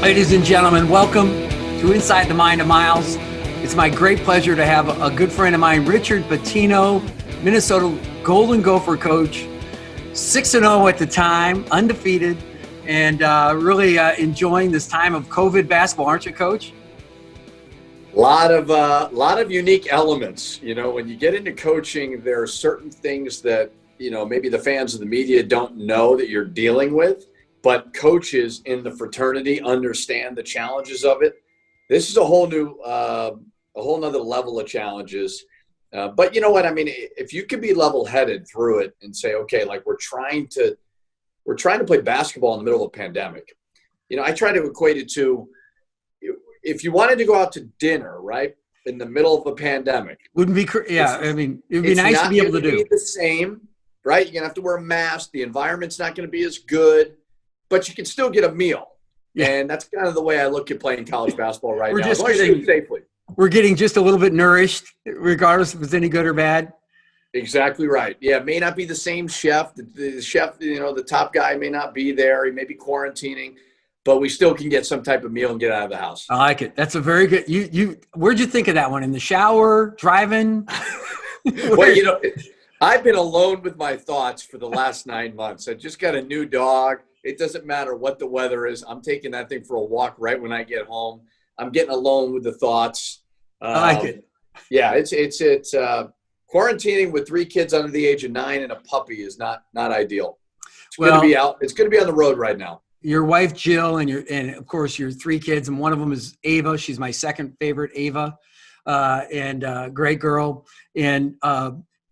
Ladies and gentlemen, welcome to Inside the Mind of Miles. It's my great pleasure to have a good friend of mine, Richard Pitino, Minnesota Golden Gopher coach, 6-0 at the time, undefeated, and really enjoying this time of COVID basketball, aren't you, Coach? A lot of unique elements. You know, when you get into coaching, there are certain things that, you know, maybe the fans of the media don't know that you're dealing with, but coaches in the fraternity understand the challenges of it. This is a whole nother level of challenges. But you know what? I mean, if you can be level-headed through it and say, okay, like we're trying to play basketball in the middle of a pandemic. You know, I try to equate it to, if you wanted to go out to dinner, right, in the middle of a pandemic. Wouldn't be, yeah, I mean, it would be nice to be able to do. It's not going to be the same, right? You're going to have to wear a mask. The environment's not going to be as good, but you can still get a meal. Yeah. And that's kind of the way I look at playing college basketball right now. We're getting just a little bit nourished, regardless if it's any good or bad. Exactly right. Yeah, it may not be the same chef. The chef, you know, the top guy may not be there. He may be quarantining, but we still can get some type of meal and get out of the house. I like it. That's a very good. Where'd you think of that one? In the shower, driving? Well, you know, I've been alone with my thoughts for the last 9 months. I just got a new dog. It doesn't matter what the weather is. I'm taking that thing for a walk right when I get home. I'm getting alone with the thoughts. I like it. Yeah, it's quarantining with 3 kids under the age of 9 and a puppy is not ideal. It's going to be out. It's going to be on the road right now. Your wife Jill and of course your 3 kids, and one of them is Ava. She's my second favorite, Ava, and great girl. And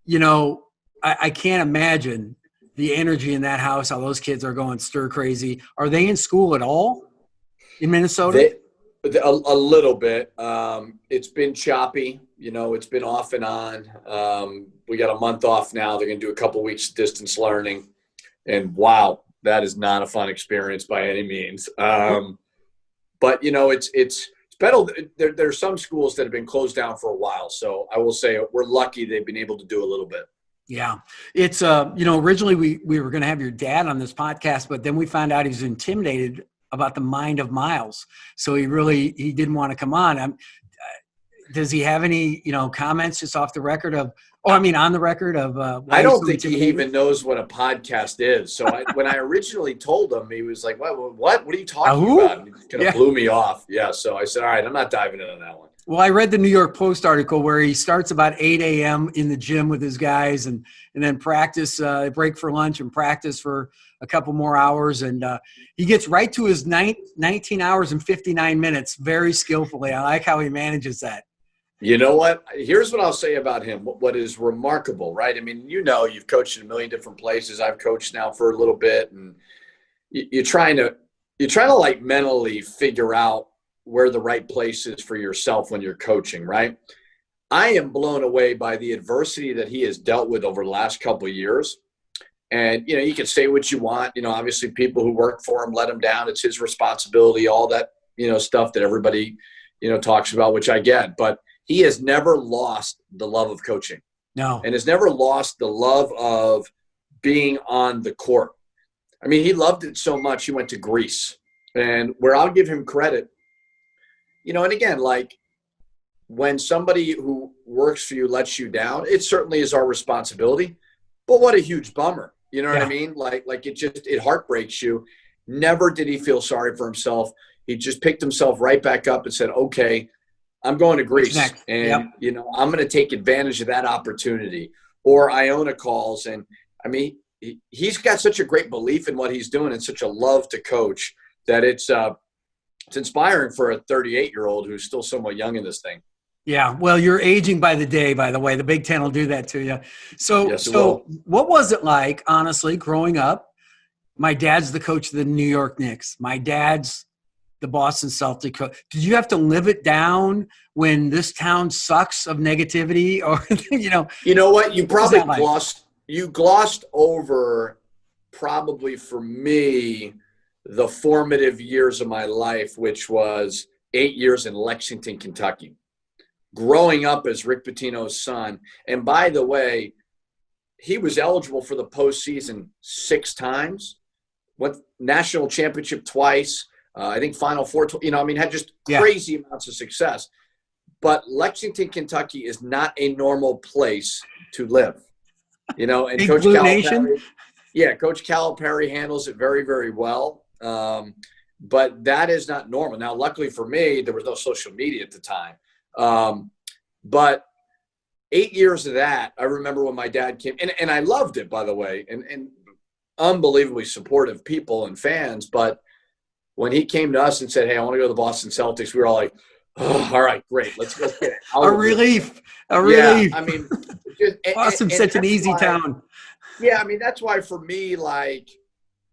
you know, I can't imagine the energy in that house. How those kids are going stir crazy. Are they in school at all in Minnesota? A little bit. It's been choppy. You know, it's been off and on. We got a month off now. They're going to do a couple weeks distance learning. And wow, that is not a fun experience by any means. But, you know, it's better. There's some schools that have been closed down for a while. So I will say we're lucky they've been able to do a little bit. Yeah. It's, you know, originally we were going to have your dad on this podcast, but then we found out he was intimidated about the mind of Miles. So he didn't want to come on. Does he have any, you know, comments just off the record of, on the record of, I don't think he even knows what a podcast is. So when I originally told him, he was like, what are you talking about? He kind of blew me off. Yeah. So I said, all right, I'm not diving into that one. Well, I read the New York Post article where he starts about 8 a.m. in the gym with his guys and then practice, break for lunch and practice for a couple more hours. And he gets right to his 19 hours and 59 minutes very skillfully. I like how he manages that. You know what? Here's what I'll say about him. What is remarkable, right? I mean, you know, you've coached in a million different places. I've coached now for a little bit, and you're trying to like mentally figure out where the right place is for yourself when you're coaching, right? I am blown away by the adversity that he has dealt with over the last couple of years. And, you know, you can say what you want. You know, obviously people who work for him let him down. It's his responsibility, all that, you know, stuff that everybody, you know, talks about, which I get. But he has never lost the love of coaching. No. And has never lost the love of being on the court. I mean, he loved it so much he went to Greece. And where I'll give him credit, you know, and again, like when somebody who works for you lets you down, it certainly is our responsibility. But what a huge bummer. You know what I mean? Like it heartbreaks you. Never did he feel sorry for himself. He just picked himself right back up and said, okay, I'm going to Greece. And, you know, I'm going to take advantage of that opportunity. Or Iona calls. And, I mean, he's got such a great belief in what he's doing and such a love to coach that it's inspiring for a 38-year-old who's still somewhat young in this thing. Yeah. Well, you're aging by the day, by the way. The Big Ten will do that to you. So what was it like, honestly, growing up? My dad's the coach of the New York Knicks. My dad's the Boston Celtics coach. Did you have to live it down when this town sucks of negativity? Or, you know? You know what? You probably glossed over, probably for me, the formative years of my life, which was 8 years in Lexington, Kentucky. Growing up as Rick Pitino's son. And by the way, he was eligible for the postseason 6 times, went national championship twice. I think Final Four, had just crazy amounts of success. But Lexington, Kentucky is not a normal place to live, and Big Coach Blue Nation. Coach Calipari handles it very, very well. But that is not normal. Now, luckily for me, there was no social media at the time. But 8 years of that, I remember when my dad came, and I loved it, by the way, and unbelievably supportive people and fans. But when he came to us and said, "Hey, I want to go to the Boston Celtics," we were all like, "Oh, all right, great. Let's get it." A relief. Yeah, I mean, Boston's such an easy town. Yeah, I mean, that's why for me, like,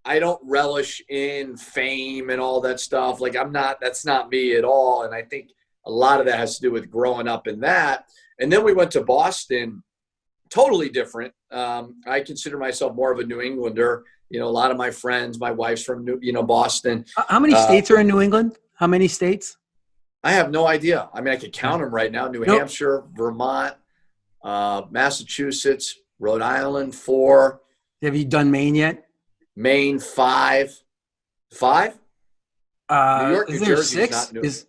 I don't relish in fame and all that stuff. Like, that's not me at all. And I think a lot of that has to do with growing up in that. And then we went to Boston, totally different. I consider myself more of a New Englander. A lot of my friends, my wife's from Boston. How many states are in New England? How many states? I have no idea. I mean, I could count them right now. New Hampshire, Vermont, Massachusetts, Rhode Island, 4. Have you done Maine yet? Maine, 5. 5? New York, New Jersey 6? Is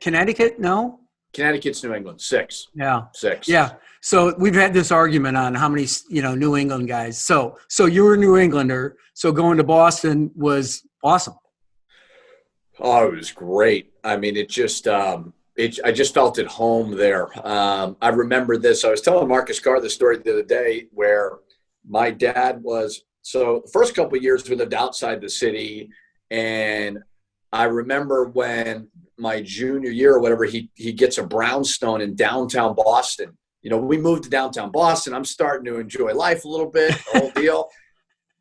Connecticut? No. Connecticut's New England. 6. Yeah. 6. Yeah. So we've had this argument on how many, New England guys. So you were a New Englander. So going to Boston was awesome. Oh, it was great. I mean, I just felt at home there. I remember this. I was telling Marcus Carr the story the other day where my dad was. So the first couple of years we lived outside the city, and I remember when my junior year or whatever, he gets a brownstone in downtown Boston. We moved to downtown Boston. I'm starting to enjoy life a little bit, the whole deal.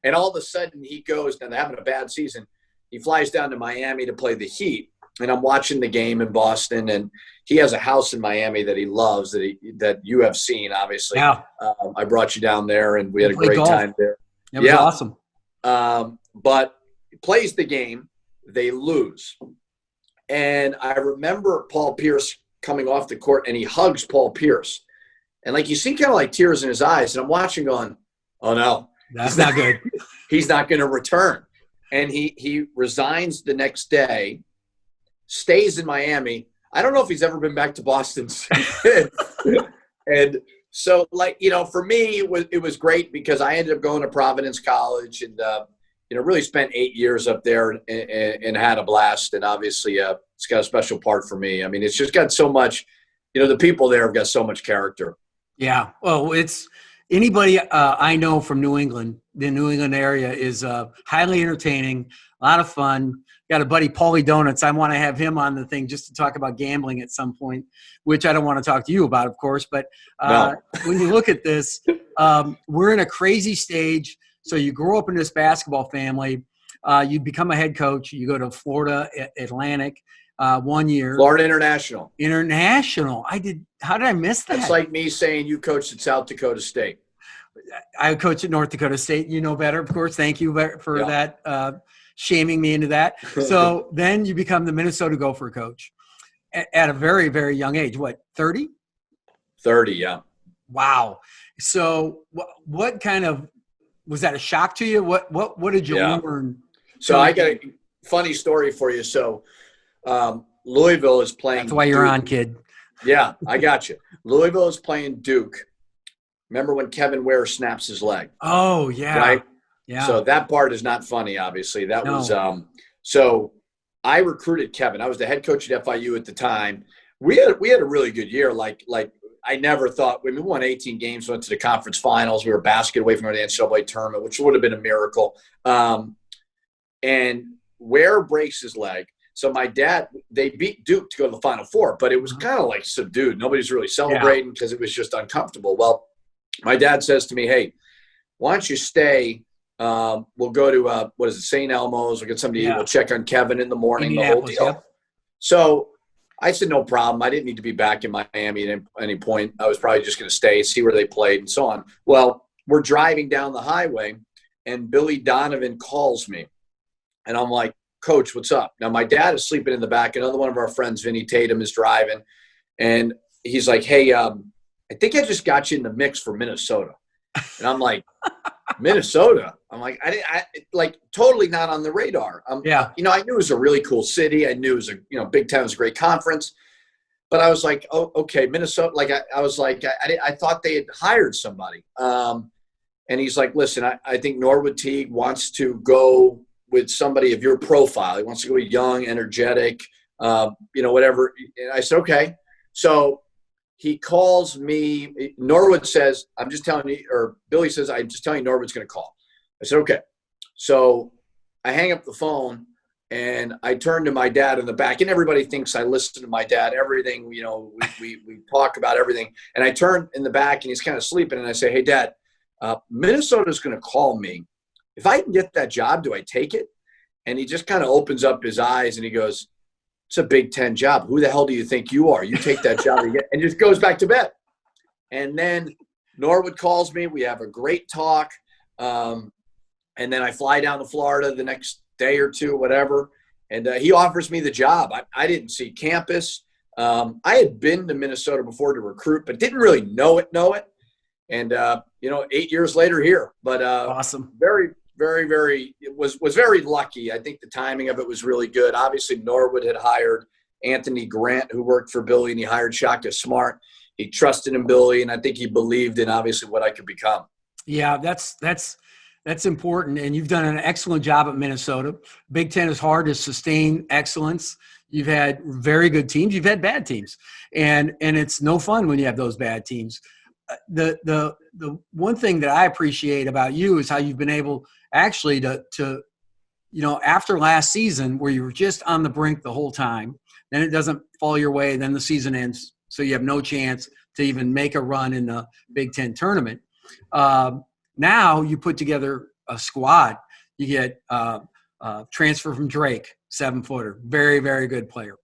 And all of a sudden he goes, and they're having a bad season. He flies down to Miami to play the Heat. And I'm watching the game in Boston, and he has a house in Miami that he loves that you have seen, obviously. Yeah. I brought you down there, and we had a great time there. It was awesome. But he plays the game. They lose. And I remember Paul Pierce coming off the court, and he hugs Paul Pierce. And, you see kind of like tears in his eyes. And I'm watching going, oh, no. That's not good. He's not going to return. And he resigns the next day, stays in Miami. I don't know if he's ever been back to Boston. And so, for me, it was great because I ended up going to Providence College and, really spent 8 years up there and had a blast. And obviously, it's got a special part for me. I mean, it's just got so much, the people there have got so much character. Yeah. Well, it's anybody I know from New England, the New England area is highly entertaining, a lot of fun. Got a buddy, Paulie Donuts. I want to have him on the thing just to talk about gambling at some point, which I don't want to talk to you about, of course. But when you look at this, we're in a crazy stage. So you grow up in this basketball family. You become a head coach. You go to Florida Atlantic 1 year. Florida International. How did I miss that? It's like me saying you coached at South Dakota State. I coached at North Dakota State. You know better, of course. Thank you for that, shaming me into that. So then you become the Minnesota Gopher coach at a very, very young age. What, 30? 30, yeah. Wow. So what kind of – was that a shock to you? What did you learn? So I got a funny story for you. So Louisville is playing – That's why you're on, kid. Yeah, I got you. Louisville is playing Duke. Remember when Kevin Ware snaps his leg? Oh, yeah. Right? Yeah. So that part is not funny, obviously. That was so I recruited Kevin. I was the head coach at FIU at the time. We had a really good year. Like I never thought – we won 18 games, went to the conference finals. We were a basket away from the NCAA tournament, which would have been a miracle. And Ware breaks his leg. So my dad, they beat Duke to go to the Final Four, but it was kind of like subdued. Nobody's really celebrating because it was just uncomfortable. Well, my dad says to me, hey, why don't you stay? We'll go to, St. Elmo's. We'll get something to eat. We'll check on Kevin in the morning, the whole deal. Yep. So I said, no problem. I didn't need to be back in Miami at any point. I was probably just going to stay, see where they played and so on. Well, we're driving down the highway, and Billy Donovan calls me. And I'm like, Coach, what's up? Now, my dad is sleeping in the back. Another one of our friends, Vinny Tatum, is driving. And he's like, hey, I think I just got you in the mix for Minnesota. And I'm like, Minnesota. I'm like, I like totally not on the radar. Yeah. You know, I knew it was a really cool city. I knew it was Big Ten was a great conference, but I was like, oh, okay, Minnesota. Like, I was like, I thought they had hired somebody. And he's like, listen, I think Norwood Teague wants to go with somebody of your profile. He wants to go young, energetic, whatever. And I said, okay. So he calls me. Norwood says, I'm just telling you, or Billy says, I'm just telling you Norwood's going to call. I said, okay. So I hang up the phone and I turn to my dad in the back, and everybody thinks I listen to my dad, everything, we talk about everything. And I turn in the back and he's kind of sleeping. And I say, hey, Dad, Minnesota's going to call me. If I can get that job, do I take it? And he just kind of opens up his eyes and he goes, it's a Big Ten job. Who the hell do you think you are? You take that job and just goes back to bed. And then Norwood calls me. We have a great talk. And then I fly down to Florida the next day or two, whatever. And he offers me the job. I didn't see campus. I had been to Minnesota before to recruit, but didn't really know it. And, 8 years later here, but awesome. Very, very, very, it was very lucky. I think the timing of it was really good. Obviously, Norwood had hired Anthony Grant, who worked for Billy, and he hired Shaka Smart. He trusted in Billy, and I think he believed in obviously what I could become. Yeah, that's important, and you've done an excellent job at Minnesota. Big Ten is hard to sustain excellence. You've had very good teams. You've had bad teams, and it's no fun when you have those bad teams. The one thing that I appreciate about you is how you've been able actually to after last season where you were just on the brink the whole time, then it doesn't fall your way, then the season ends, so you have no chance to even make a run in the Big Ten tournament. Now you put together a squad. You get transfer from Drake, 7-footer, very, very good player.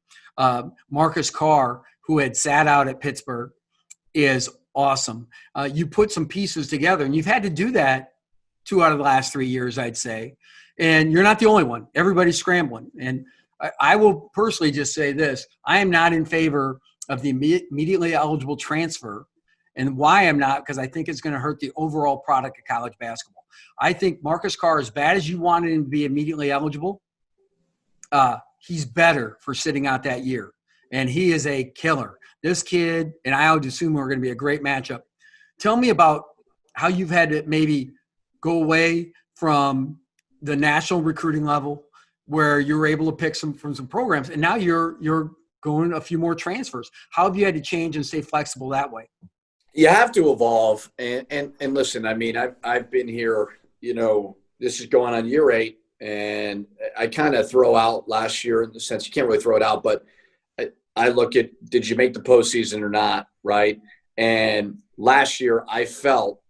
Marcus Carr, who had sat out at Pittsburgh, is awesome. You put some pieces together, and you've had to do that 2 out of the last 3 years, I'd say. And you're not the only one. Everybody's scrambling. And I will personally just say this. I am not in favor of the immediately eligible transfer. And why I'm not, because I think it's going to hurt the overall product of college basketball. I think Marcus Carr, as bad as you wanted him to be immediately eligible, he's better for sitting out that year. And he is a killer. This kid and I would assume are going to be a great matchup. Tell me about how you've had to maybe go away from the national recruiting level where you were able to pick from some programs, and now you're going a few more transfers. How have you had to change and stay flexible that way? You have to evolve. And listen, I mean, I've been here, this is going on year 8, and I kind of throw out last year in the sense you can't really throw it out, but I look at, did you make the postseason or not, right? And last year I felt,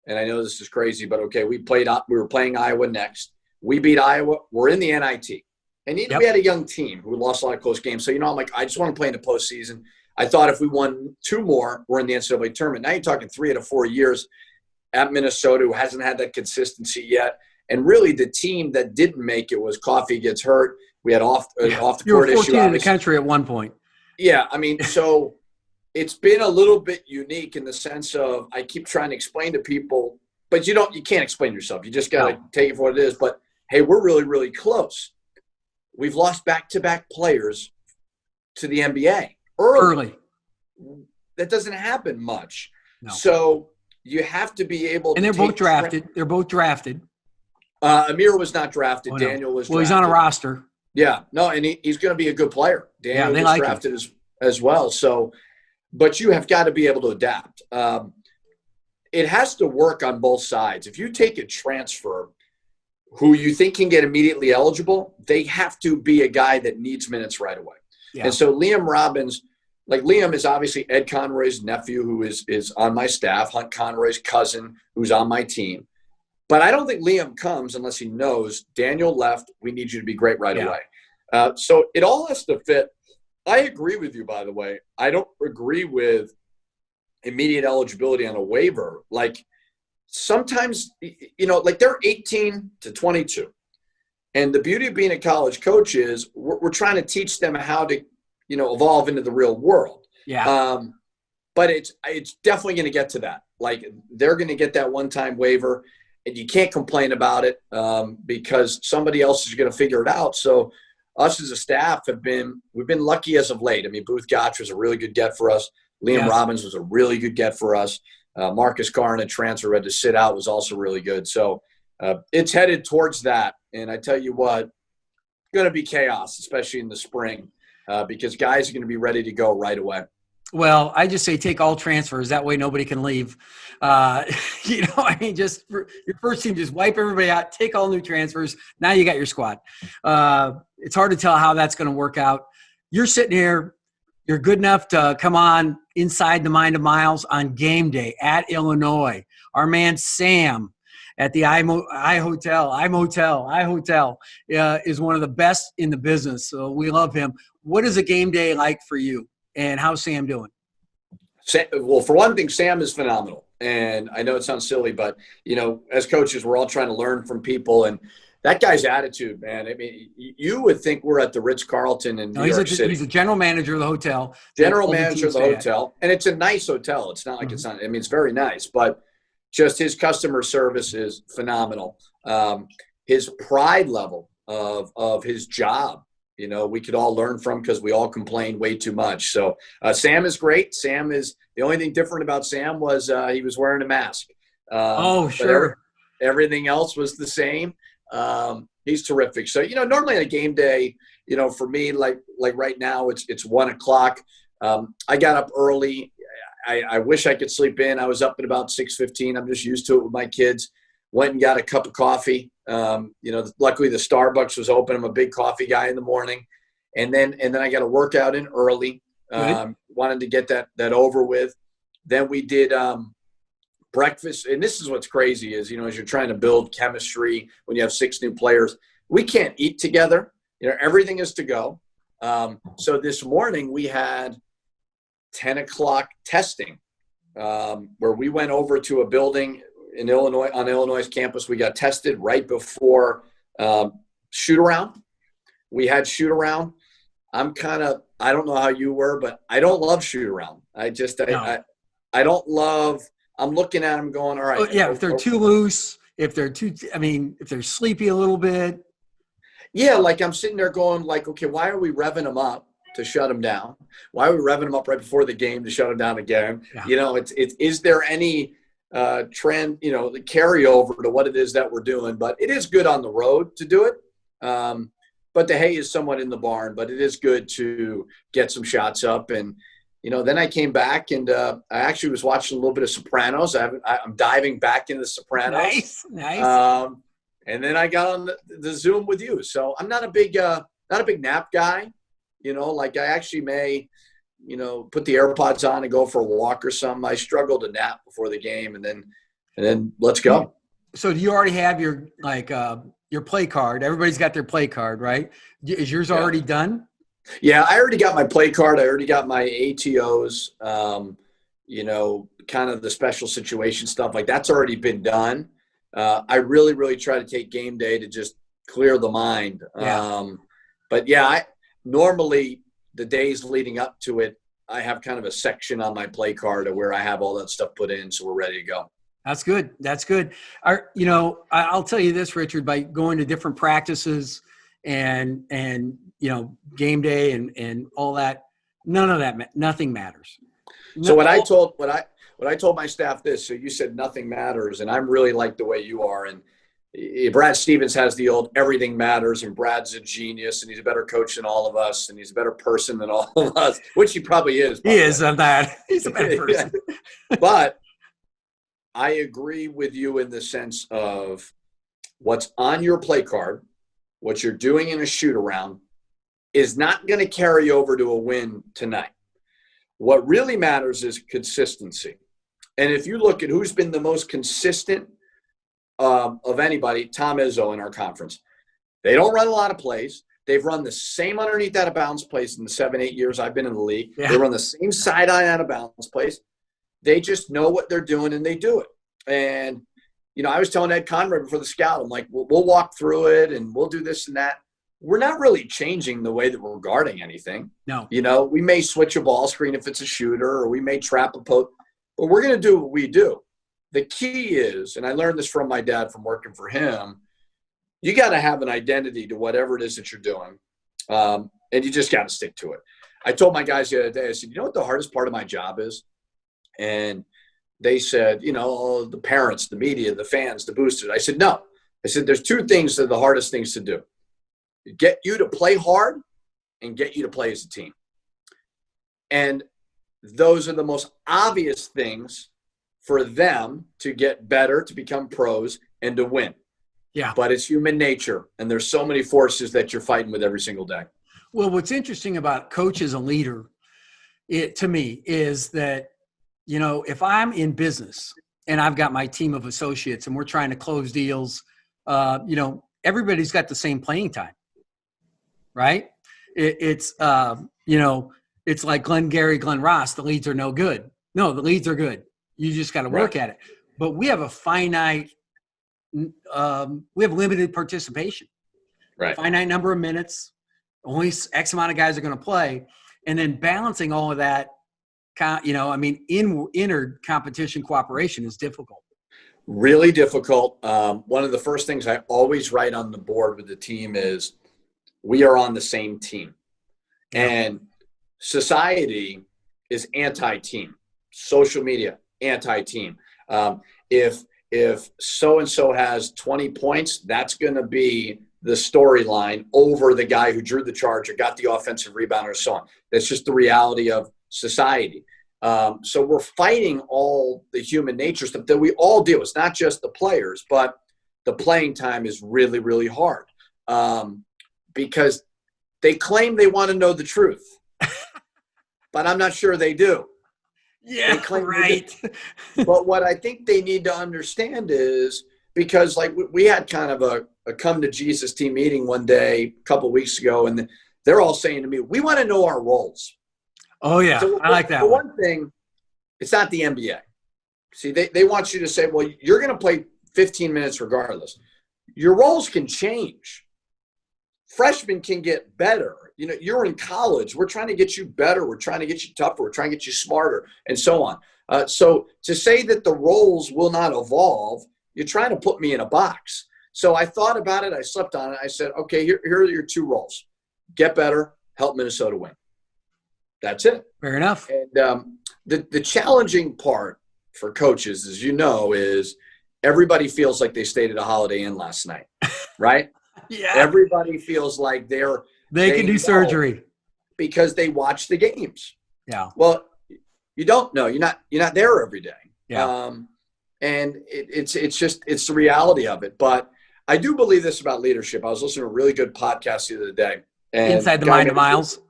and I know this is crazy, but okay, we were playing Iowa next. We beat Iowa. We're in the NIT. And we had a young team who lost a lot of close games. So, I'm like, I just want to play in the postseason. I thought if we won 2 more, we're in the NCAA tournament. Now you're talking 3 out of 4 years at Minnesota, who hasn't had that consistency yet. And really the team that didn't make it was Coffey gets hurt. We had off the court issue. You were 14 in the country at one point. Yeah, I mean, so it's been a little bit unique in the sense of I keep trying to explain to people, but you can't explain yourself. You just got to take it for what it is. But, hey, we're really, really close. We've lost back-to-back players to the NBA early. That doesn't happen much. No. So you have to be able to. And they're both drafted. They're both drafted. Amir was not drafted. Oh, no. Daniel was drafted. Well, he's on a roster. Yeah. No, and he's going to be a good player. Daniel was drafted as well. So, but you have got to be able to adapt. It has to work on both sides. If you take a transfer who you think can get immediately eligible, they have to be a guy that needs minutes right away. Yeah. And so Liam Robbins, Liam is obviously Ed Conroy's nephew, who is on my staff, Hunt Conroy's cousin, who's on my team. But I don't think Liam comes unless he knows Daniel left. We need you to be great right away. So it all has to fit. I agree with you, by the way. I don't agree with immediate eligibility on a waiver. Sometimes, they're 18 to 22. And the beauty of being a college coach is we're trying to teach them how to, evolve into the real world. Yeah. But it's definitely going to get to that. They're going to get that one-time waiver. and you can't complain about it because somebody else is going to figure it out. So us as a staff we've been lucky as of late. I mean, Booth Gotch was a really good get for us. Liam Robbins was a really good get for us. Marcus Carn, a transfer, had to sit out, was also really good. So it's headed towards that. And I tell you what, it's going to be chaos, especially in the spring, because guys are going to be ready to go right away. Well, I just say take all transfers. That way nobody can leave. Just for your first team, just wipe everybody out, take all new transfers. Now you got your squad. It's hard to tell how that's going to work out. You're sitting here. You're good enough to come on inside the Mind of Miles on game day at Illinois. Our man Sam at the I Hotel is one of the best in the business. So we love him. What is a game day like for you? And how's Sam doing? Well, for one thing, Sam is phenomenal. And I know it sounds silly, but, as coaches, we're all trying to learn from people. And that guy's attitude, man. I mean, you would think we're at the Ritz-Carlton in New York City. He's the general manager of the hotel. General manager of the hotel. And it's a nice hotel. It's not like it's not – I mean, it's very nice. But just his customer service is phenomenal. His pride level of his job, we could all learn from because we all complain way too much. So Sam is great. Sam is – the only thing different about Sam was he was wearing a mask. Sure. Everything else was the same. He's terrific. So, normally on a game day, for me, like right now, it's 1:00. I got up early. I wish I could sleep in. I was up at about 6:15. I'm just used to it with my kids. Went and got a cup of coffee. Luckily the Starbucks was open. I'm a big coffee guy in the morning. And then I got a workout in early. Wanted to get that over with. Then we did breakfast. And this is what's crazy is, as you're trying to build chemistry when you have 6 new players, we can't eat together. Everything is to go. So this morning we had 10:00 testing where we went over to a building in Illinois, on Illinois' campus. We got tested right before shoot around. We had shoot around. I don't know how you were, but I don't love shoot around. I don't love, I'm looking at them going, all right. If they're too loose, if they're sleepy a little bit. Yeah. Like I'm sitting there going like, okay, why are we revving them up to shut them down? Why are we revving them up right before the game to shut them down again? Yeah. Is there any trend, the carryover to what it is that we're doing? But it is good on the road to do it. But the hay is somewhat in the barn, but it is good to get some shots up. And, then I came back and I actually was watching a little bit of Sopranos. I'm diving back into the Sopranos. Nice. And then I got on the Zoom with you. So I'm not a big nap guy. Like I actually may, put the AirPods on and go for a walk or something. I struggle to nap before the game and then let's go. So do you already have your play card? Everybody's got their play card, right? Is yours already done? Yeah, I already got my play card. I already got my ATOs, kind of the special situation stuff. Like that's already been done. I really, really try to take game day to just clear the mind. Yeah. But yeah, normally the days leading up to it, I have kind of a section on my play card where I have all that stuff put in. So we're ready to go. That's good. That's good. I'll tell you this, Richard, by going to different practices and game day and all that, nothing matters. So what I told my staff this, so you said nothing matters, and I'm really like the way you are. And Brad Stevens has the old everything matters, and Brad's a genius, and he's a better coach than all of us, and he's a better person than all of us, which he probably is. He is on that. He's a better person. But I agree with you in the sense of what's on your play card, what you're doing in a shoot around is not going to carry over to a win tonight. What really matters is consistency. And if you look at who's been the most consistent of anybody, Tom Izzo in our conference, they don't run a lot of plays. They've run the same underneath out of bounds plays in the 7-8 years I've been in the league. Yeah. They run the same sideline out of bounds plays. They just know what they're doing and they do it. And, I was telling Ed Conrad before the scout, I'm like, we'll walk through it and we'll do this and that. We're not really changing the way that we're guarding anything. No. We may switch a ball screen if it's a shooter, or we may trap a post, but we're going to do what we do. the key is, and I learned this from my dad from working for him, you got to have an identity to whatever it is that you're doing. And you just got to stick to it. I told my guys the other day, I said, you know what the hardest part of my job is? And they said, the parents, the media, the fans, the boosters. I said, no. I said, there's two things that are the hardest things to do. Get you to play hard and get you to play as a team. And those are the most obvious things for them to get better, to become pros, and to win. Yeah. But it's human nature, and there's so many forces that you're fighting with every single day. Well, what's interesting about coach as a leader, to me, is that, if I'm in business and I've got my team of associates and we're trying to close deals, everybody's got the same playing time, right? It's like Glengarry Glen Ross, the leads are no good. No, the leads are good. You just got to work at it. But we have a finite, we have limited participation, right? Finite number of minutes, only X amount of guys are going to play. And then balancing all of that, inner competition cooperation is difficult. Really difficult. One of the first things I always write on the board with the team is we are on the same team. Yeah. And society is anti-team. Social media, anti-team. If so-and-so has 20 points, that's going to be the storyline over the guy who drew the charge or got the offensive rebound or so on. That's just the reality of society. So we're fighting all the human nature stuff that we all do. It's not just the players, but the playing time is really, really hard because they claim they want to know the truth, but I'm not sure they do. Yeah, right. But what I think they need to understand is, because like we had kind of a come to Jesus team meeting one day, a couple of weeks ago, and they're all saying to me, we want to know our roles. Oh, yeah. So, I like that. For one thing, it's not the NBA. See, they want you to say, well, you're going to play 15 minutes regardless. Your roles can change. Freshmen can get better. You're in college. We're trying to get you better. We're trying to get you tougher. We're trying to get you smarter, and so on. So to say that the roles will not evolve, you're trying to put me in a box. So I thought about it. I slept on it. I said, okay, here are your two roles. Get better, help Minnesota win. That's it. Fair enough. And the challenging part for coaches, as you know, is everybody feels like they stayed at a Holiday Inn last night, right? Yeah. Everybody feels like they can do surgery because they watch the games. Yeah. Well, you don't know. You're not there every day. Yeah. And it's the reality of it. But I do believe this about leadership. I was listening to a really good podcast the other day. And Inside the Mind of Miles.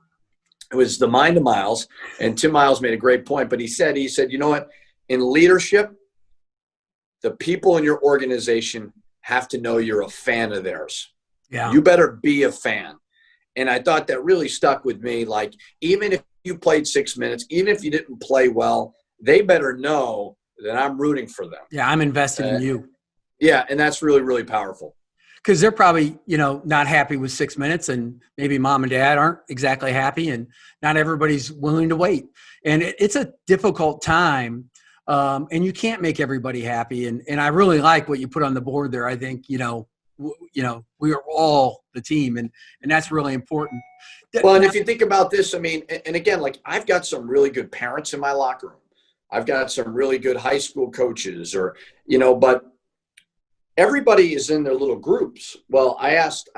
It was the Mind of Miles, and Tim Miles made a great point. But he said, you know what? In leadership, the people in your organization have to know you're a fan of theirs. Yeah. You better be a fan. And I thought that really stuck with me. Like, even if you played 6 minutes, even if you didn't play well, they better know that I'm rooting for them. Yeah, I'm invested in you. Yeah, and that's really, really powerful. Because they're probably, not happy with 6 minutes, and maybe mom and dad aren't exactly happy, and not everybody's willing to wait. And it's a difficult time, and you can't make everybody happy. And I really like what you put on the board there. I think, we are all the team, and that's really important. Well, and if you think about this, and again, like, I've got some really good parents in my locker room. I've got some really good high school coaches, but everybody is in their little groups. Well, I asked,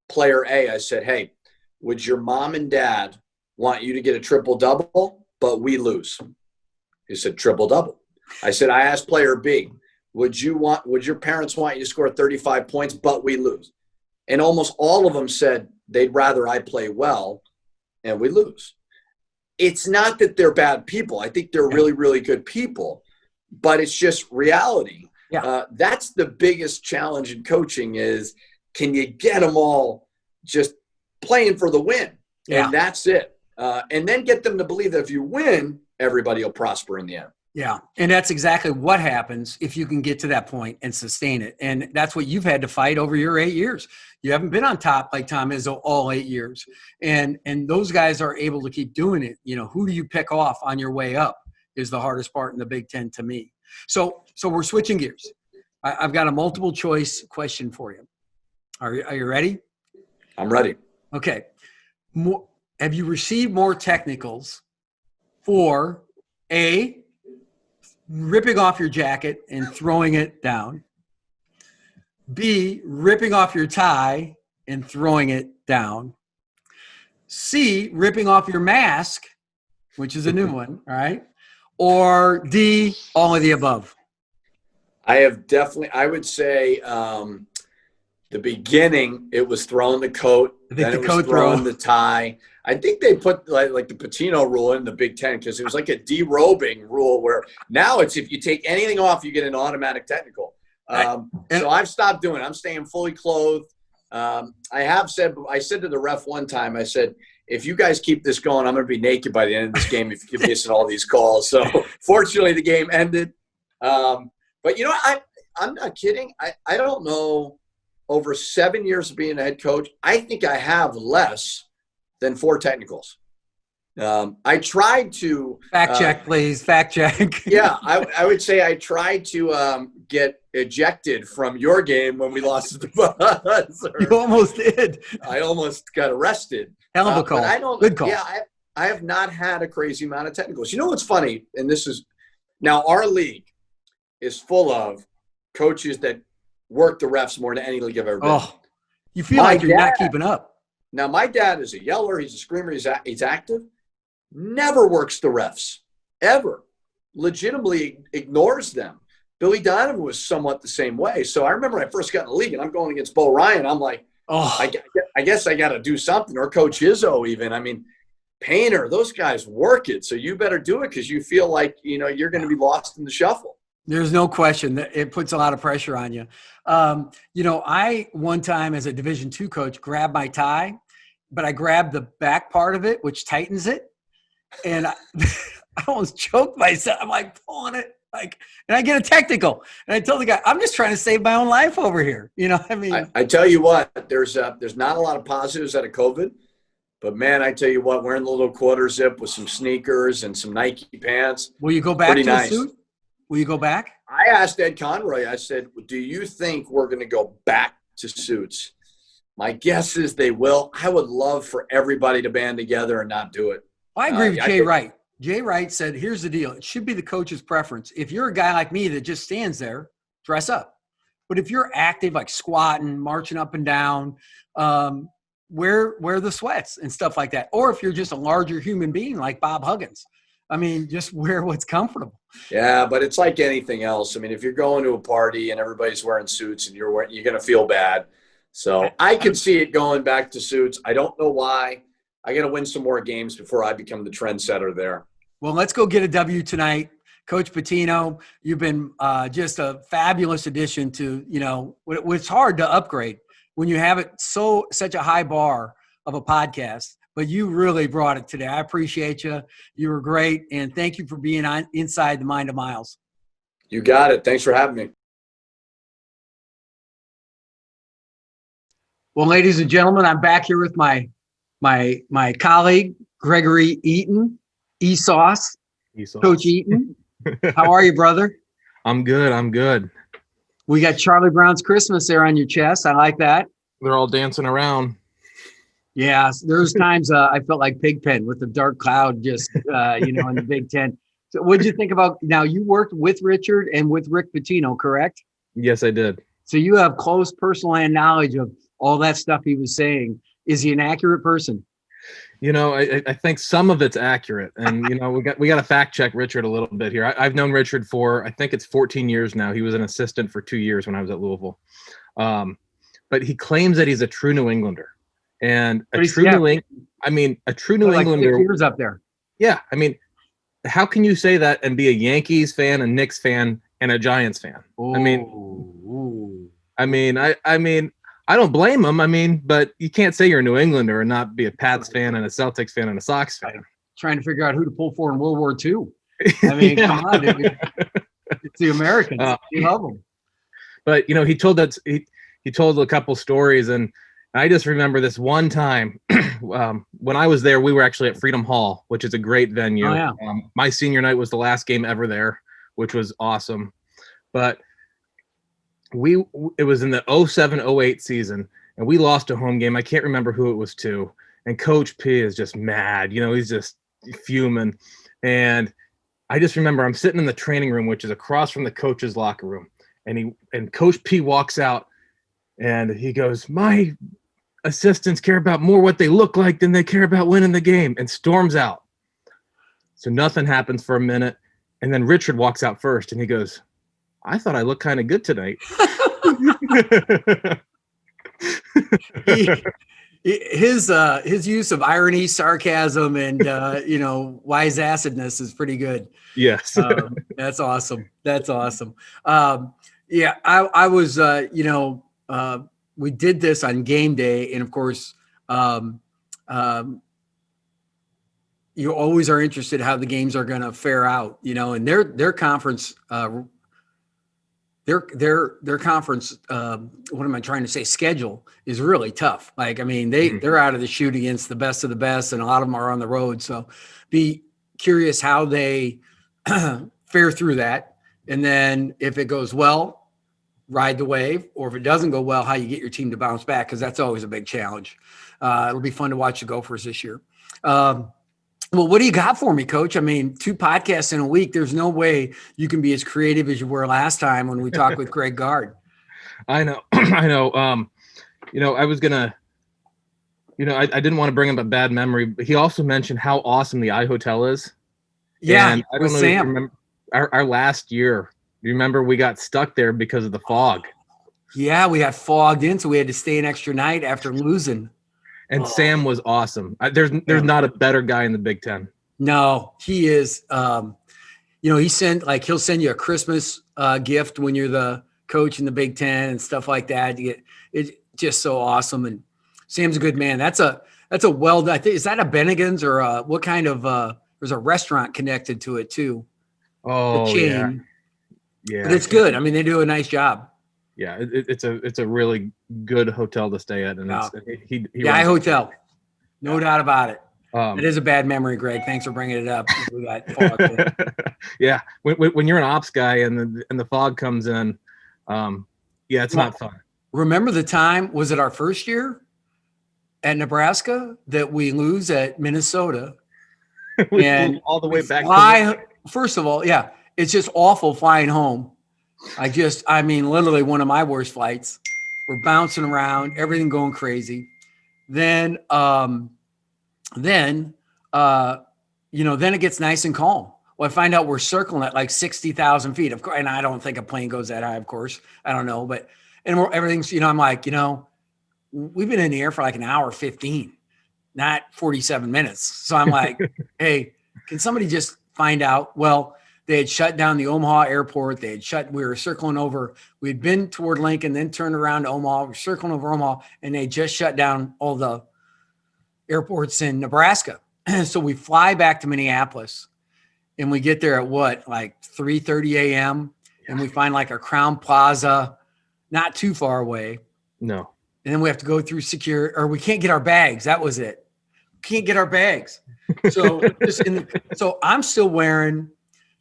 player A, I said, hey, would your mom and dad want you to get a triple-double, but we lose? He said, triple-double. I said, I asked player B, would your parents want you to score 35 points, but we lose? And almost all of them said they'd rather I play well and we lose. It's not that they're bad people. I think they're really, really good people, but it's just reality. Yeah. That's the biggest challenge in coaching is, can you get them all just playing for the win? Yeah. And that's it. And then get them to believe that if you win, everybody will prosper in the end. Yeah. And that's exactly what happens if you can get to that point and sustain it. And that's what you've had to fight over your 8 years. You haven't been on top like Tom Izzo all 8 years. And those guys are able to keep doing it. Who do you pick off on your way up? is the hardest part in the Big Ten to me. So we're switching gears. I've got a multiple choice question for you. Are you ready? I'm ready. Okay. Have you received more technicals for A, ripping off your jacket and throwing it down, B, ripping off your tie and throwing it down, C, ripping off your mask, which is a new one, all right, or D, all of the above? I would say the beginning, it was throwing the coat, then it was throwing the tie. I think they put like the Pitino rule in the Big Ten because it was like a derobing rule where now it's if you take anything off, you get an automatic technical. So I've stopped doing it. I'm staying fully clothed. I said to the ref one time, I said, if you guys keep this going, I'm going to be naked by the end of this game if you keep missing all these calls. So fortunately, the game ended. But, you know, I'm not kidding. I don't know. Over 7 years of being a head coach, I think I have less than 4 technicals. I tried to – Fact check, please. Fact check. Yeah, I would say I tried to get ejected from your game when we lost the buzzer. You almost did. I almost got arrested. Hell of a call. Good call. Yeah, I have not had a crazy amount of technicals. You know what's funny? And this is – now our league is full of coaches that work the refs more than any league I've ever been. Oh, you feel like you're not keeping up. Now, my dad is a yeller. He's a screamer. He's active. Never works the refs, ever. Legitimately ignores them. Billy Donovan was somewhat the same way. So I remember when I first got in the league and I'm going against Bo Ryan. I'm like, I guess I got to do something. Or Coach Izzo even. I mean, Painter, those guys work it. So you better do it because you feel like, you know, you're going to be lost in the shuffle. There's no question that it puts a lot of pressure on you. You know, I one time as a Division II coach grabbed my tie, but I grabbed the back part of it, which tightens it. And I almost choked myself. I'm like pulling it, and I get a technical. And I told the guy, I'm just trying to save my own life over here. You know, I mean, I tell you what, there's not a lot of positives out of COVID, but man, I tell you what, wearing the little quarter zip with some sneakers and some Nike pants. Will you go back to a suit? Will you go back? I asked Ed Conroy, I said, do you think we're going to go back to suits? My guess is they will. I would love for everybody to band together and not do it. Well, I agree with Jay Wright. Jay Wright said, here's the deal. It should be the coach's preference. If you're a guy like me that just stands there, dress up. But if you're active, like squatting, marching up and down, wear the sweats and stuff like that. Or if you're just a larger human being like Bob Huggins, I mean, just wear what's comfortable. Yeah, but it's like anything else. I mean, if you're going to a party and everybody's wearing suits and you're going to feel bad. So I can see it going back to suits. I don't know why. I got to win some more games before I become the trendsetter there. Well, let's go get a W tonight. Coach Pitino, you've been just a fabulous addition to, you know, it's hard to upgrade when you have such a high bar of a podcast. But you really brought it today. I appreciate you. You were great. And thank you for being inside the mind of Miles. You got it. Thanks for having me. Well, ladies and gentlemen, I'm back here with my colleague, Gregory Eaton, Esauce. Coach Eaton. How are you, brother? I'm good. We got Charlie Brown's Christmas there on your chest. I like that. They're all dancing around. Yeah, there's times I felt like Pigpen with the dark cloud just, in the Big Ten. So what did you think about – now you worked with Richard and with Rick Pitino, correct? Yes, I did. So you have close personal knowledge of all that stuff he was saying. Is he an accurate person? You know, I think some of it's accurate. And, you know, we got to fact check Richard a little bit here. I've known Richard for, I think it's 14 years now. He was an assistant for 2 years when I was at Louisville. But he claims that he's a true New Englander. And a true New Englander 6 years up there. Yeah, I mean, how can you say that and be a Yankees fan, a Knicks fan, and a Giants fan? Ooh. I mean, I don't blame him. I mean, but you can't say you're a New Englander and not be a Pats fan and a Celtics fan and a Sox fan. Trying to figure out who to pull for in World War II. I mean, Come on, dude. It's the Americans. You love them. But you know, he told a couple stories, and I just remember this one time when I was there, we were actually at Freedom Hall, which is a great venue. Oh, yeah. My senior night was the last game ever there, which was awesome. But it was in the 07-08 season, and we lost a home game. I can't remember who it was to. And Coach P is just mad. He's just fuming. And I just remember I'm sitting in the training room, which is across from the coach's locker room. And Coach P walks out, and he goes, "My assistants care about more what they look like than they care about winning the game," and storms out. So nothing happens for a minute. And then Richard walks out first, and he goes, "I thought I looked kind of good tonight." His use of irony, sarcasm, and wise acidness is pretty good. Yes. That's awesome. That's awesome. I was we did this on game day, and of course you always are interested how the games are going to fare out, and their conference their conference, what am I trying to say, schedule is really tough. Like, I mean, they're out of the chute against the best of the best, and a lot of them are on the road. So be curious how they fare through that. And then if it goes well, ride the wave, or if it doesn't go well, how you get your team to bounce back, because that's always a big challenge. It'll be fun to watch the Gophers this year. Well, what do you got for me, Coach? I mean, 2 podcasts in a week. There's no way you can be as creative as you were last time when we talked with Greg Gard. I know. I know. I was going to, I didn't want to bring up a bad memory, but he also mentioned how awesome the iHotel is. Yeah. And I don't know if you remember our last year. You remember we got stuck there because of the fog. Yeah, we got fogged in, so we had to stay an extra night after losing. And Sam was awesome. There's not a better guy in the Big Ten. No, he is. He'll send you a Christmas gift when you're the coach in the Big Ten and stuff like that. It's just so awesome. And Sam's a good man. That's a well. I think, is that a Bennigan's or what kind of? There's a restaurant connected to it too. Oh, the chain. Yeah. But it's good. I mean, they do a nice job. Yeah, it's a really good hotel to stay at, and iHotel, no doubt about it. It is a bad memory, Greg. Thanks for bringing it up. We got fog. Yeah, when you're an ops guy and the fog comes in, it's not fun. Remember the time? Was it our first year at Nebraska that we lose at Minnesota? And all the way back. First of all, yeah, it's just awful flying home. Literally one of my worst flights. We're bouncing around, everything going crazy. Then it gets nice and calm. Well, I find out we're circling at like 60,000 feet. Of course, and I don't think a plane goes that high, of course. I don't know, everything's, I'm like, we've been in the air for like an hour 15, not 47 minutes. So I'm like, hey, can somebody just find out? Well, they had shut down the Omaha airport. We were circling over. We'd been toward Lincoln, then turned around to Omaha. We're circling over Omaha, and they just shut down all the airports in Nebraska. So we fly back to Minneapolis, and we get there at like 3:30 a.m., and we find like a Crown Plaza, not too far away. No. And then we have to go through security, or we can't get our bags. That was it. Can't get our bags. So so I'm still wearing,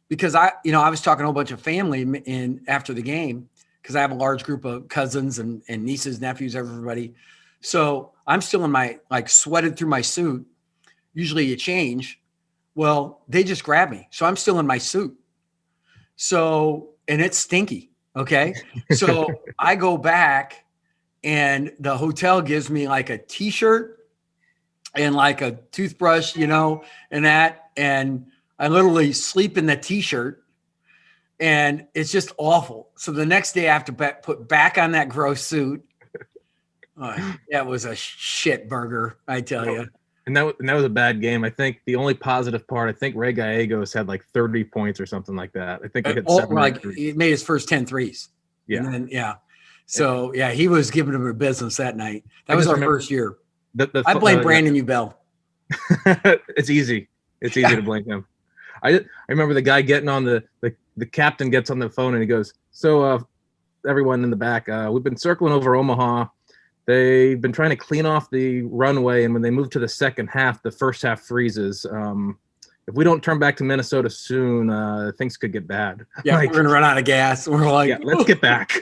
because I was talking to a whole bunch of family after the game, because I have a large group of cousins and nieces, nephews, everybody. So I'm still in my, like, sweated through my suit. Usually you change. Well, they just grabbed me. So I'm still in my suit. So, and it's stinky. Okay. So I go back, and the hotel gives me like a t-shirt and like a toothbrush, and that, and I literally sleep in the t-shirt, and it's just awful. So the next day I have to put back on that gross suit. That was a shit burger, I tell you. And that was a bad game. I think the only positive part, I think Ray Gallegos had like 30 points or something like that. I think he hit 7. He made his first 10 threes. Yeah. And then, So, he was giving him a business that night. That was our first year. I blame Brandon Ubell. It's easy. It's easy to blame him. I remember the guy getting on the captain gets on the phone, and he goes, "So everyone in the back, we've been circling over Omaha. they've been trying to clean off the runway, and when they move to the second half, the first half freezes. If we don't turn back to Minnesota soon, things could get bad. Yeah, we're gonna run out of gas. We're like, yeah, let's get back.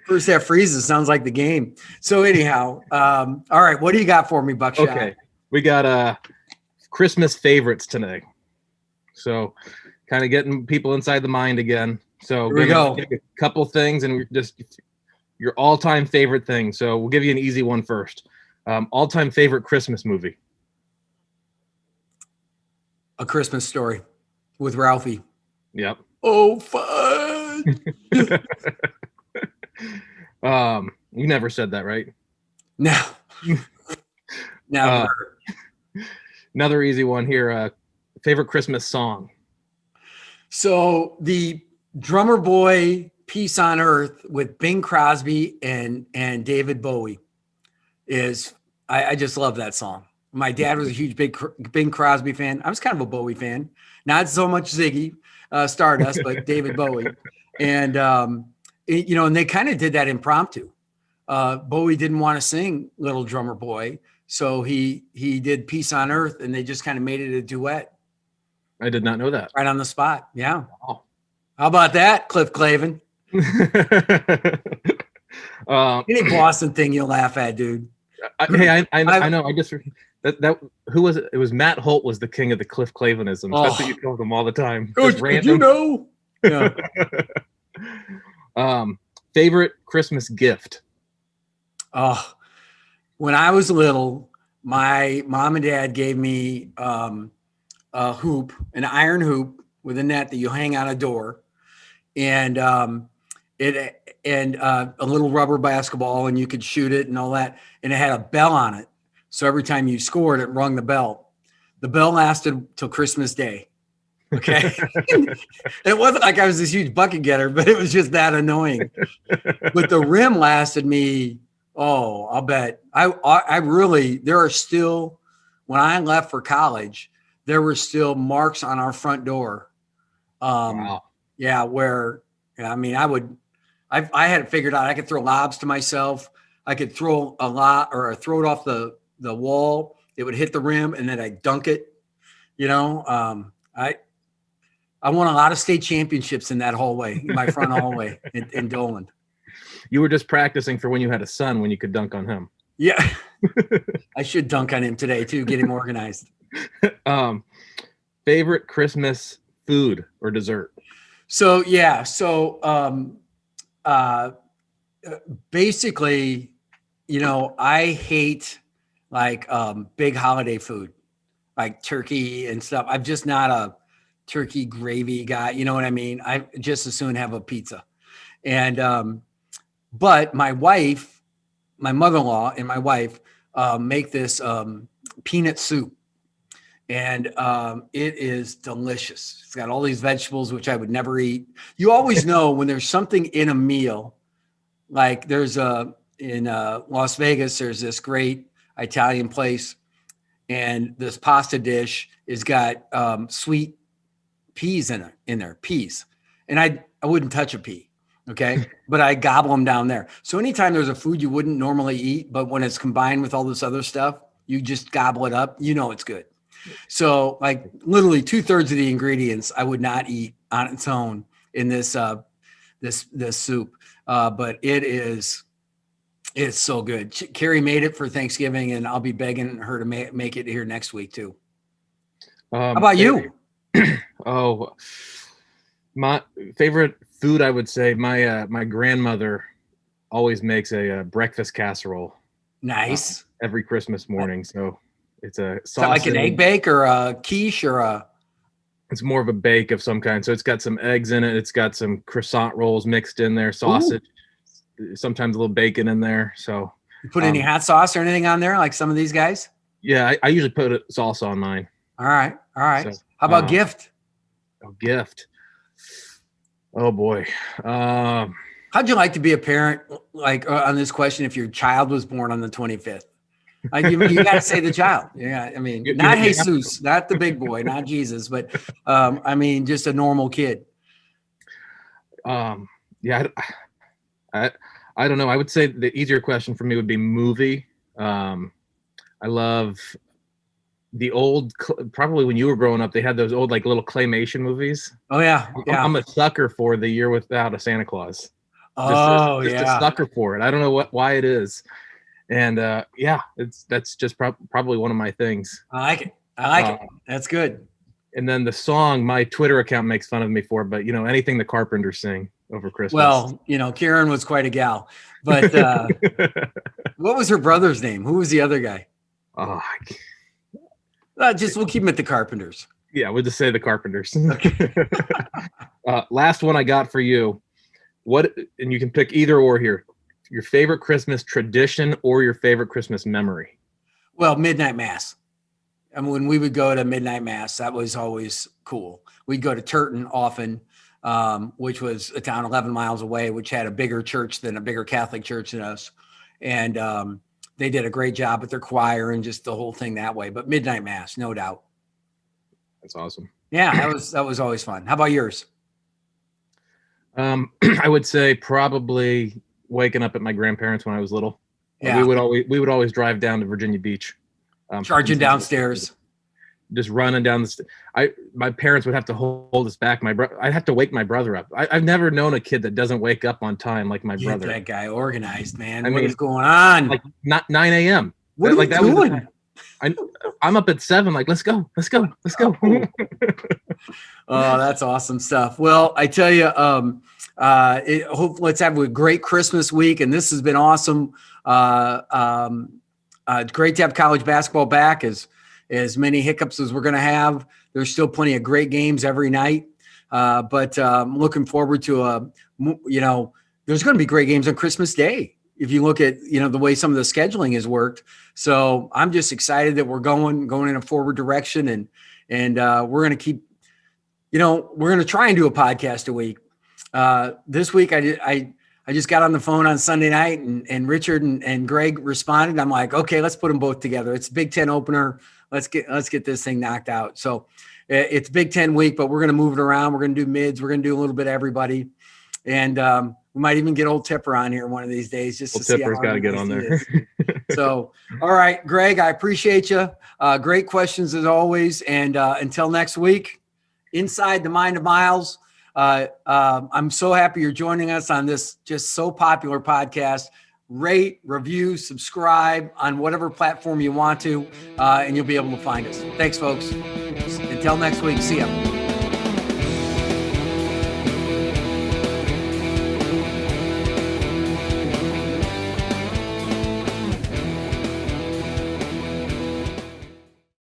First half freezes sounds like the game. So anyhow, all right, what do you got for me, Buckshot? Okay, we got Christmas favorites today. So kind of getting people inside the mind again. So here we go. A couple things, and we're just your all-time favorite thing. So we'll give you an easy one first. All-time favorite Christmas movie. A Christmas Story with Ralphie. Yep. Oh, fun. You never said that, right? No. Never. Another easy one here. Favorite Christmas song. So the Drummer Boy Peace on Earth with Bing Crosby and David Bowie is, I just love that song. My dad was a huge Bing Crosby fan. I was kind of a Bowie fan, not so much Ziggy Stardust, but David Bowie. And, and they kind of did that impromptu. Bowie didn't want to sing Little Drummer Boy. So he did Peace on Earth, and they just kind of made it a duet. I did not know that. Right on the spot. Yeah. Wow. How about that, Cliff Clavin? Any Boston thing you'll laugh at, dude. I know. I just that who was it? It was Matt Holt was the king of the Cliff Clavinism. Oh. That's what you told him all the time. Coach, did you know? Yeah. Favorite Christmas gift. Oh, when I was little, my mom and dad gave me a hoop, an iron hoop with a net that you hang on a door, and a little rubber basketball, and you could shoot it and all that. And it had a bell on it. So every time you scored, it rung the bell. The bell lasted till Christmas Day. Okay. It wasn't like I was this huge bucket getter, but it was just that annoying. But the rim lasted me, I'll bet. I really, there are still, when I left for college, there were still marks on our front door. Wow. Yeah, where, I had it figured out. I could throw lobs to myself. I could throw a lot, or throw it off the wall. It would hit the rim, and then I'd dunk it. I won a lot of state championships in that hallway, my front hallway in Dolan. You were just practicing for when you had a son, when you could dunk on him. Yeah. I should dunk on him today too, get him organized. Favorite Christmas food or dessert? So, yeah. Basically, I hate like big holiday food, like turkey and stuff. I'm just not a turkey gravy guy. You know what I mean? I just as soon have a pizza. And, but my mother-in-law and my wife make this peanut soup. And it is delicious. It's got all these vegetables, which I would never eat. You always know when there's something in a meal, like there's in Las Vegas, there's this great Italian place, and this pasta dish has got sweet peas in there, peas. And I wouldn't touch a pea, okay? But I gobble them down there. So anytime there's a food you wouldn't normally eat, but when it's combined with all this other stuff, you just gobble it up, it's good. So like literally 2/3 of the ingredients I would not eat on its own in this this soup. But it's so good. Carrie made it for Thanksgiving, and I'll be begging her to make it here next week too. How about you? My favorite food, I would say my grandmother always makes a breakfast casserole. Nice. Every Christmas morning. So it's a sauce. Is that like an egg bake or a quiche or a? It's more of a bake of some kind. So it's got some eggs in it. It's got some croissant rolls mixed in there, sausage, sometimes a little bacon in there. So you put any hot sauce or anything on there like some of these guys? Yeah, I usually put salsa on mine. All right. So, how about gift? Gift. Oh boy. How'd you like to be a parent? Like on this question, if your child was born on the 25th, like you got to say the child. Yeah, I mean, not Jesus, not the big boy, not Jesus, but just a normal kid. Yeah, I don't know. I would say the easier question for me would be movie. I love the old, probably when you were growing up, they had those old like little claymation movies. Oh yeah, yeah. I'm a sucker for The Year Without a Santa Claus. Just a sucker for it. I don't know why it is, and that's just probably one of my things. I like it. That's good. And then the song, my Twitter account makes fun of me for, but anything the Carpenters sing over Christmas. Well, Karen was quite a gal, but what was her brother's name? Who was the other guy? Oh, we'll keep him at the Carpenters. Yeah, we'll just say the Carpenters. Okay. Last one I got for you. And you can pick either or here. Your favorite Christmas tradition or your favorite Christmas memory? Well, midnight mass. I mean, when we would go to midnight mass, that was always cool. We'd go to Turton often, which was a town 11 miles away, which had a bigger Catholic church than us. And they did a great job with their choir and just the whole thing that way. But midnight mass, no doubt. That's awesome. Yeah, that was always fun. How about yours? I would say probably waking up at my grandparents when I was little. Yeah. We would always drive down to Virginia Beach. Charging downstairs. Just running down the my parents would have to hold us back. I'd have to wake my brother up. I've never known a kid that doesn't wake up on time like my brother. That guy organized, man. What is going on? Like not 9 a.m. What are you doing? I'm up at 7. Like, let's go. Oh, that's awesome stuff. Well, I tell you, let's have a great Christmas week. And this has been awesome. Great to have college basketball back. As many hiccups as we're going to have, there's still plenty of great games every night. But I'm looking forward to there's going to be great games on Christmas Day. If you look at, the way some of the scheduling has worked. So I'm just excited that we're going in a forward direction and we're going to keep, we're going to try and do a podcast a week. This week, I just got on the phone on Sunday night and Richard and Greg responded. I'm like, okay, let's put them both together. It's Big Ten opener. Let's get this thing knocked out. So it's Big Ten week, but we're going to move it around. We're going to do mids. We're going to do a little bit of everybody. And we might even get old Tipper on here one of these days just to see how Tipper's got to get on there. So, all right, Greg, I appreciate you. Great questions as always. And until next week, Inside the Mind of Miles. I'm so happy you're joining us on this just so popular podcast. Rate, review, subscribe on whatever platform you want to, and you'll be able to find us. Thanks, folks. Until next week, see ya.